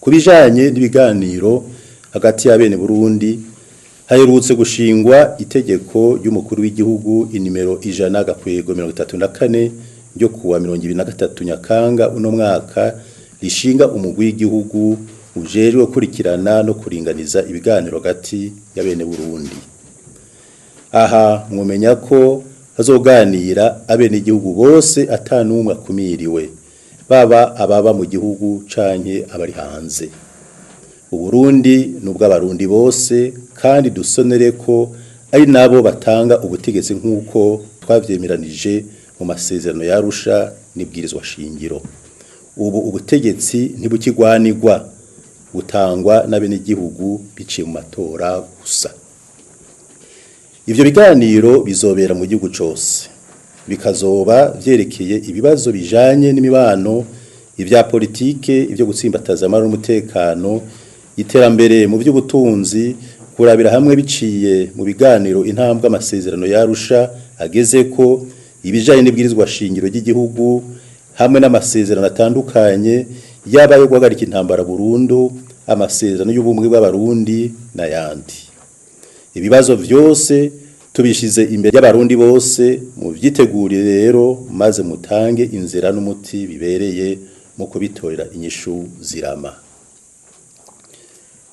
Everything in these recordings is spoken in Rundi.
kubijanye n'ibiganiro hagati ya bene Burundi haherutse gushingwa itegeko ry'umukuru w'igihugu inimero 134 ryo kuwa 2023 Nyakanga uno mwaka rishinga umugwi w'igihugu ujejwe gukurikirana no kuringaniza ibiganiro hagati ya bene Burundi. Aha mwomenya ko hazoganira abene igihugu bose atanumwe akumiriwe, baba ababa mu gihugu canke abari hanze. Uburundi n'ubw'abarundi bose kandi dusonere ko ari nabo batanga ubutegetsi nk'uko twavyemeranije mu masezerano ya Arusha n'ibwirizwa shingiro. Ubu ubutegetsi ntibukigwanirwa, butangwa n'abene igihugu biciye mu matora gusa. Ivyo biganiro bizobera mu gihugu cose, bikazoba vyerekeye ibibazo bijanye n'imibano, ivya politike, ivyo gutsimbataza amahoro n'umutekano, iterambere mu by'ubutunzi, kurabira hamwe biciye mu biganiro intambwe amasezerano yarusha ageze ko ibijanye n'ibwirizwa shingiro ry'igihugu hamwe n'amasezerano atandukanye yaba yo guhagarika intambara burundu, amasezerano y'ubumwe bw'abarundi n'ayandi. Ibibazo vyose tubishize imbere y'abarundi bose mu vyitegurire rero maze mutange inzira n'umuti bibereye mu kubitorera inyishu zirama.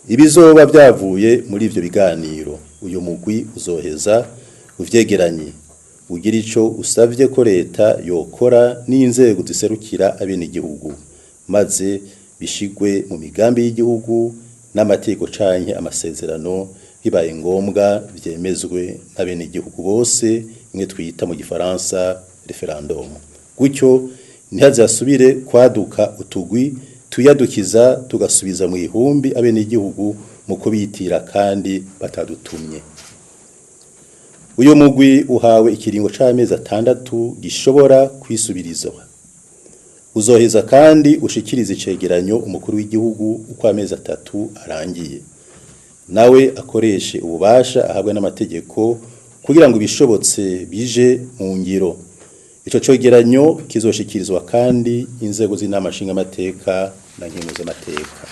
Ibizoba byavuye muri ivyo biganiro uyu mugwi uzoheza uvyegeranye ugira ico usavye ko leta yokora n'inzego ziserukira abene igihugu maze bishigwe mu migambi y'igihugu n'amategeko canke amasezerano bibaye ngombwa vyemezwe n'abene igihugu bose imwe twita mu gifaransa referendum. Gutyo ntihazasubire kwaduka utugwi tuyadukiza tugasubiza mu ihumbi abene igihugu mu kubitira kandi batadutumye. Uyo mugwi uhawe ikiringo c'amezi 6 gishobora kwisubirizwa. Uzoheza kandi ushikiriza icegeranyo umukuru w'igihugu uko amezi 3 arangiye. Nawe akoreshe ububasha ahabwa n'amategeko kugira ngo bishobotse bije mu ngiro. Ico cegeranyo kizoshikirizwa kandi inzego z'inama nshingamateka na nkenguzamateka.